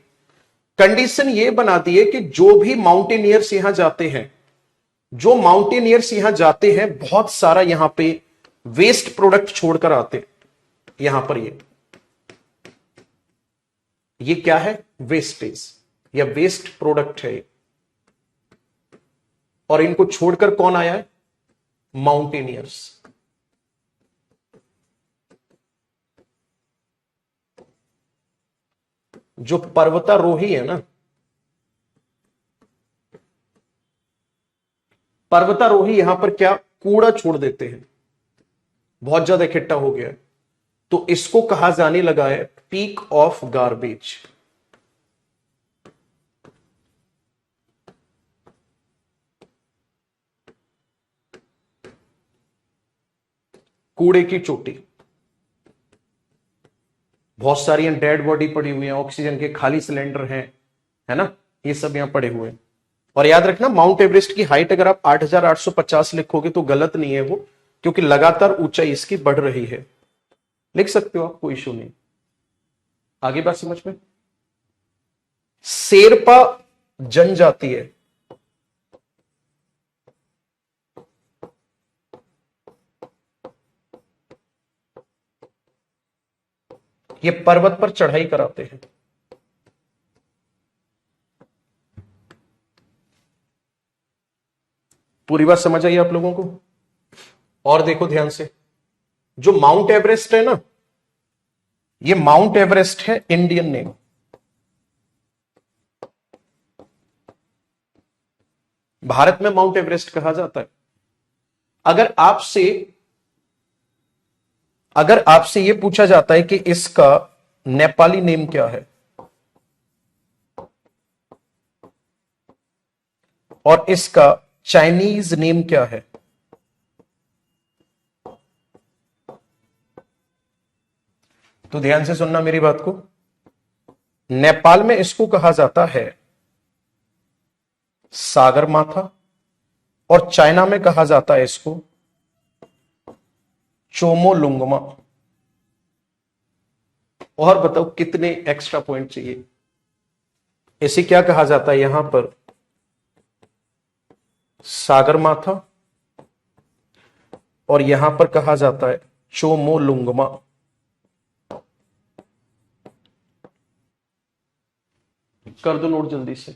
Speaker 1: कंडीशन यह बनाती है कि जो भी माउंटेनियर्स यहां जाते हैं, जो माउंटेनियर्स यहां जाते हैं, बहुत सारा यहां पे वेस्ट प्रोडक्ट छोड़कर आते। यहां पर ये क्या है? वेस्टेज या वेस्ट प्रोडक्ट है। और इनको छोड़कर कौन आया है? माउंटेनियर्स। जो पर्वतारोही है ना, पर्वतारोही यहां पर क्या कूड़ा छोड़ देते हैं, बहुत ज्यादा इकट्ठा हो गया है, तो इसको कहा जाने लगा है पीक ऑफ गार्बेज। कूड़े की चोटी। बहुत सारी डेड बॉडी पड़ी हुई है, ऑक्सीजन के खाली सिलेंडर हैं, है ना, ये सब यहां पड़े हुए हैं। और याद रखना, माउंट एवरेस्ट की हाइट अगर आप 8,850 लिखोगे तो गलत नहीं है वो, क्योंकि लगातार ऊंचाई इसकी बढ़ रही है। लिख सकते हो आप, कोई इशू नहीं। आगे बात समझ में? शेरपा जनजाति है, ये पर्वत पर चढ़ाई कराते हैं। पूरी बात समझ आई आप लोगों को? और देखो ध्यान से, जो माउंट एवरेस्ट है ना, ये माउंट एवरेस्ट है इंडियन नेम। भारत में माउंट एवरेस्ट कहा जाता है। अगर आपसे अगर आपसे यह पूछा जाता है कि इसका नेपाली नेम क्या है और इसका चाइनीज नेम क्या है, तो ध्यान से सुनना मेरी बात को। नेपाल में इसको कहा जाता है सागरमाथा, और चाइना में कहा जाता है इसको चोमोलुंगमा। और बताओ कितने एक्स्ट्रा पॉइंट चाहिए? इसे क्या कहा जाता है यहां पर? सागरमाथा, और यहां पर कहा जाता है चोमोलुंगमा। कर दो नोट जल्दी से।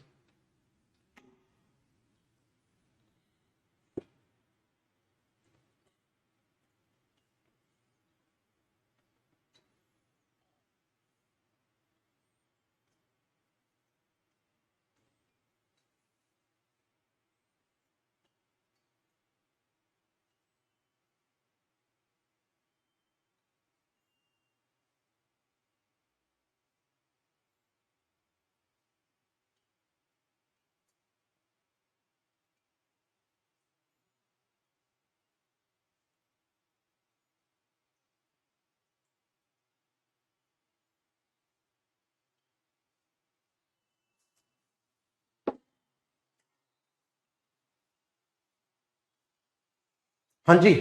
Speaker 1: हाँ जी,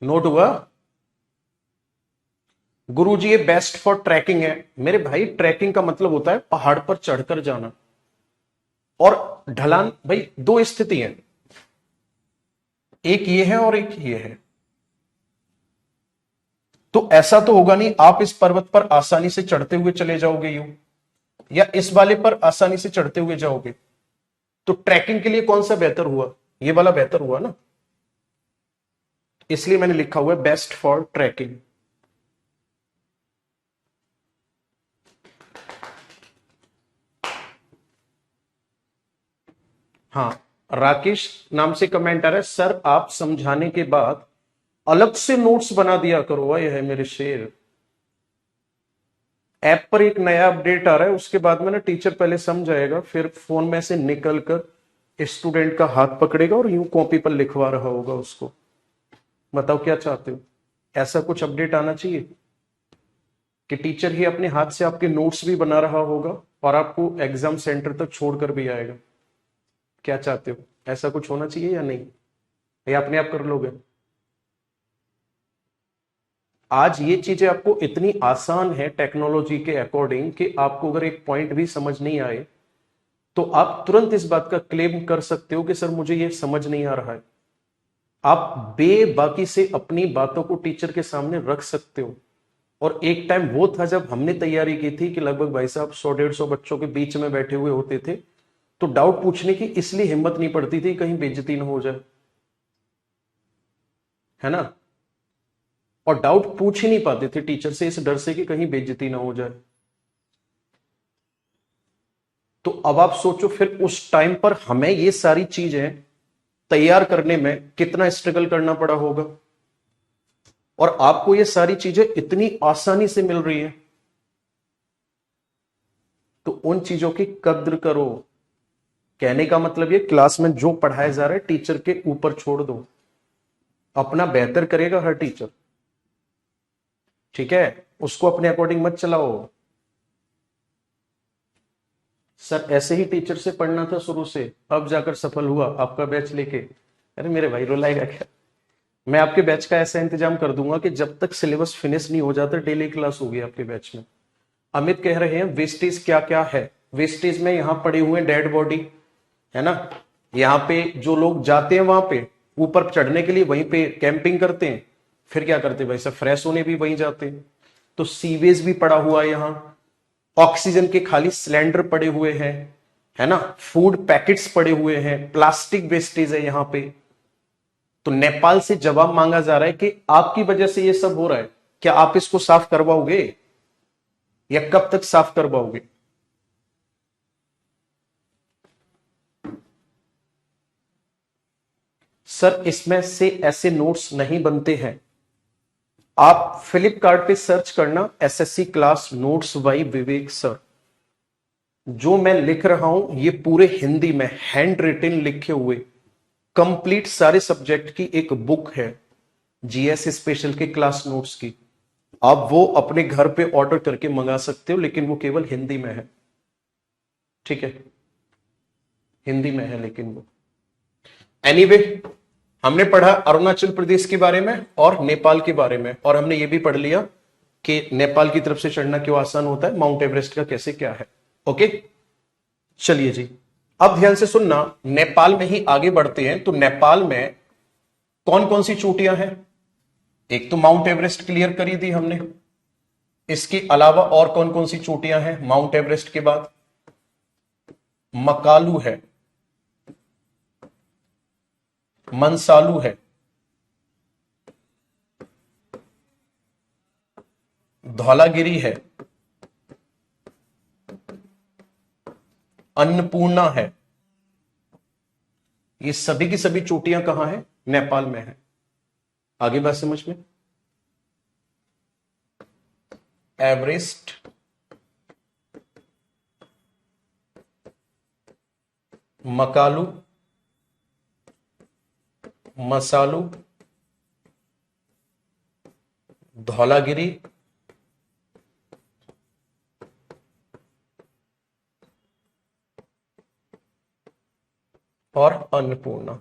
Speaker 1: नोट हुआ। गुरुजी ये बेस्ट फॉर ट्रैकिंग है। मेरे भाई ट्रैकिंग का मतलब होता है पहाड़ पर चढ़कर जाना, और ढलान भाई दो स्थिति है, एक ये है और एक ये है। तो ऐसा तो होगा नहीं आप इस पर्वत पर आसानी से चढ़ते हुए चले जाओगे यूं, या इस वाले पर आसानी से चढ़ते हुए जाओगे। तो ट्रैकिंग के लिए कौन सा बेहतर हुआ, ये वाला बेहतर हुआ ना, इसलिए मैंने लिखा हुआ है बेस्ट फॉर ट्रैकिंग। हाँ, राकेश नाम से कमेंट आ रहा है, सर आप समझाने के बाद अलग से नोट्स बना दिया करो। वह है मेरे शेर, ऐप पर एक नया अपडेट आ रहा है, उसके बाद में ना टीचर पहले समझाएगा, फिर फोन में से निकल कर स्टूडेंट का हाथ पकड़ेगा और यूं कॉपी पर लिखवा रहा होगा उसको। बताओ क्या चाहते हो, ऐसा कुछ अपडेट आना चाहिए कि टीचर ही अपने हाथ से आपके नोट्स भी बना रहा होगा और आपको एग्जाम सेंटर तक छोड़कर भी आएगा। क्या चाहते हो, ऐसा कुछ होना चाहिए या नहीं, या अपने आप कर लोगे। आज ये चीजें आपको इतनी आसान है टेक्नोलॉजी के अकॉर्डिंग कि आपको अगर एक पॉइंट भी समझ नहीं आए तो आप तुरंत इस बात का क्लेम कर सकते हो कि सर मुझे ये समझ नहीं आ रहा है। आप बेबाकी से अपनी बातों को टीचर के सामने रख सकते हो। और एक टाइम वो था जब हमने तैयारी की थी कि लगभग भाई साहब 100-150 बच्चों के बीच में बैठे हुए होते थे, तो डाउट पूछने की इसलिए हिम्मत नहीं पड़ती थी कहीं बेइज्जती ना हो जाए, है ना। और डाउट पूछ ही नहीं पाते थे टीचर से इस डर से कि कहीं बेइज्जती ना हो जाए। तो अब आप सोचो फिर उस टाइम पर हमें ये सारी चीजें तैयार करने में कितना स्ट्रगल करना पड़ा होगा, और आपको ये सारी चीजें इतनी आसानी से मिल रही है। तो उन चीजों की कद्र करो। कहने का मतलब ये क्लास में जो पढ़ाया जा रहा है टीचर के ऊपर छोड़ दो, अपना बेहतर करेगा हर टीचर, ठीक है, उसको अपने अकॉर्डिंग मत चलाओ। सर ऐसे ही टीचर से पढ़ना था शुरू से, अब जाकर सफल हुआ आपका बैच लेके। अरे मेरे भाई रुलाएगा क्या, मैं आपके बैच का ऐसा इंतजाम कर दूंगा कि जब तक सिलेबस फिनिश नहीं हो जाता डेली क्लास होगी आपके बैच में। अमित कह रहे हैं वेस्टेज क्या क्या है। वेस्टेज में यहां पड़े हुए डेड बॉडी, है ना, यहाँ पे जो लोग जाते हैं वहां पे ऊपर चढ़ने के लिए वहीं पे कैंपिंग करते हैं, फिर क्या करते हैं भाई सब फ्रेश होने भी वहीं जाते हैं। तो सीवेज भी पड़ा हुआ है यहाँ, ऑक्सीजन के खाली सिलेंडर पड़े हुए हैं, है ना, फूड पैकेट्स पड़े हुए हैं, प्लास्टिक वेस्टेज है यहाँ पे। तो नेपाल से जवाब मांगा जा रहा है कि आपकी वजह से ये सब हो रहा है, क्या आप इसको साफ करवाओगे या कब तक साफ करवाओगे। सर इसमें से ऐसे नोट्स नहीं बनते हैं, आप फ्लिपकार्ट पे सर्च करना SSC class notes by Vivek sir. जो मैं लिख रहा हूं ये पूरे हिंदी में हैंड रिटन लिखे हुए कंप्लीट सारे सब्जेक्ट की एक बुक है, जीएस स्पेशल के क्लास नोट्स की। आप वो अपने घर पे ऑर्डर करके मंगा सकते हो, लेकिन वो केवल हिंदी में है, ठीक है, हिंदी में है लेकिन वो। एनीवे हमने पढ़ा अरुणाचल प्रदेश के बारे में और नेपाल के बारे में, और हमने ये भी पढ़ लिया कि नेपाल की तरफ से चढ़ना क्यों आसान होता है, माउंट एवरेस्ट का कैसे क्या है। ओके, चलिए जी, अब ध्यान से सुनना, नेपाल में ही आगे बढ़ते हैं। तो नेपाल में कौन कौन सी चोटियां हैं, एक तो माउंट एवरेस्ट क्लियर करी दी हमने, इसके अलावा और कौन कौन सी चोटियां हैं माउंट एवरेस्ट के बाद, मकालू है, मनसालू है, धौलागिरी है, अन्नपूर्णा है। ये सभी की सभी चोटियां कहां हैं, नेपाल में है। आगे बात समझ में, एवरेस्ट, मकालू, मसालू, धौलागिरी और अन्नपूर्णा।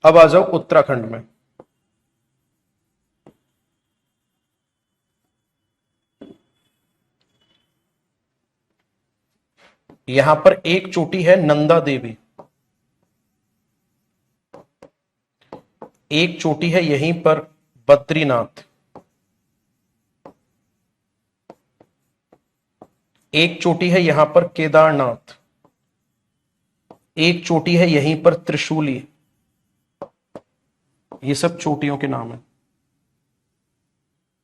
Speaker 1: अब आ जाओ उत्तराखंड में। यहां पर एक चोटी है नंदा देवी, एक चोटी है यहीं पर बद्रीनाथ, एक चोटी है यहां पर केदारनाथ, एक चोटी है यहीं पर त्रिशूली। ये सब चोटियों के नाम है,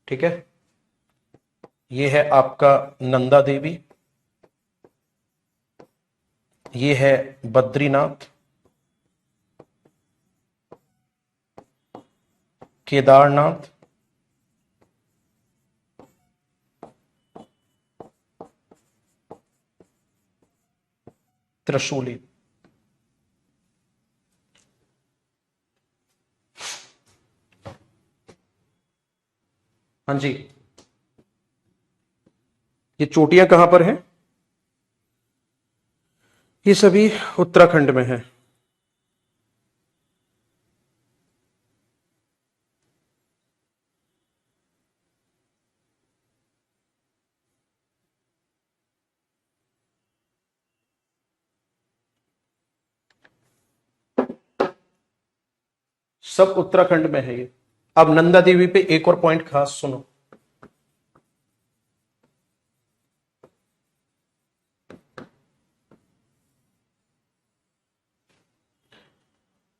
Speaker 1: ठीक है। ये है आपका नंदा देवी, ये है बद्रीनाथ, केदारनाथ, त्रिशूली। हाँ जी, ये चोटियां कहां पर हैं? ये सभी उत्तराखंड में है। सब उत्तराखंड में है ये। अब नंदा देवी पे एक और पॉइंट खास सुनो।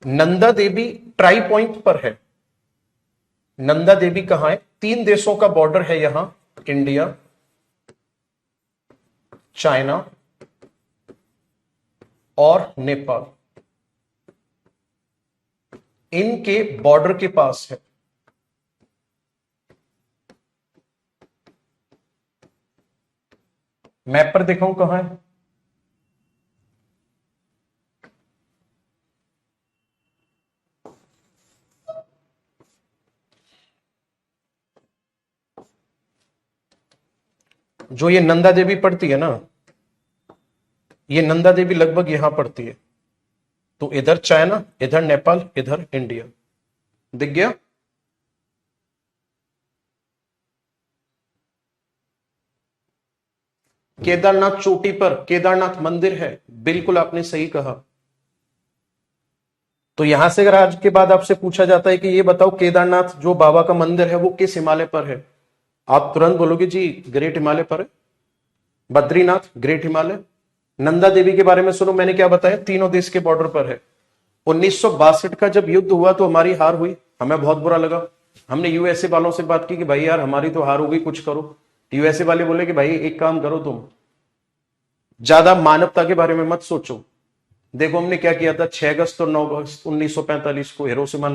Speaker 1: नंदा देवी ट्राई पॉइंट पर है। नंदा देवी कहां है? 3 देशों का बॉर्डर है यहां, इंडिया, चाइना और नेपाल, इनके बॉर्डर के पास है। मैप पर दिखाऊं कहां है? जो ये नंदा देवी पड़ती है ना, ये नंदा देवी लगभग यहां पड़ती है। तो इधर चाइना, इधर नेपाल, इधर इंडिया, दिख गया? केदारनाथ चोटी पर केदारनाथ मंदिर है, बिल्कुल आपने सही कहा। तो यहां से अगर आज के बाद आपसे पूछा जाता है कि ये बताओ केदारनाथ जो बाबा का मंदिर है वो किस हिमालय पर है, आप तुरंत बोलोगे जी ग्रेट हिमालय पर है। बद्रीनाथ ग्रेट हिमालय। नंदा देवी के बारे में सुनो, मैंने क्या बताया, तीनों देश के बॉर्डर पर है। 1962 का जब युद्ध हुआ तो हमारी हार हुई, हमें बहुत बुरा लगा। हमने यूएसए वालों से बात की कि भाई यार हमारी तो हार हो गई, कुछ करो। यूएसए वाले बोले कि भाई एक काम करो, तुम ज्यादा मानवता के बारे में मत सोचो। देखो हमने क्या किया था, 6 अगस्त और 9 अगस्त 1945 को हिरोशिमा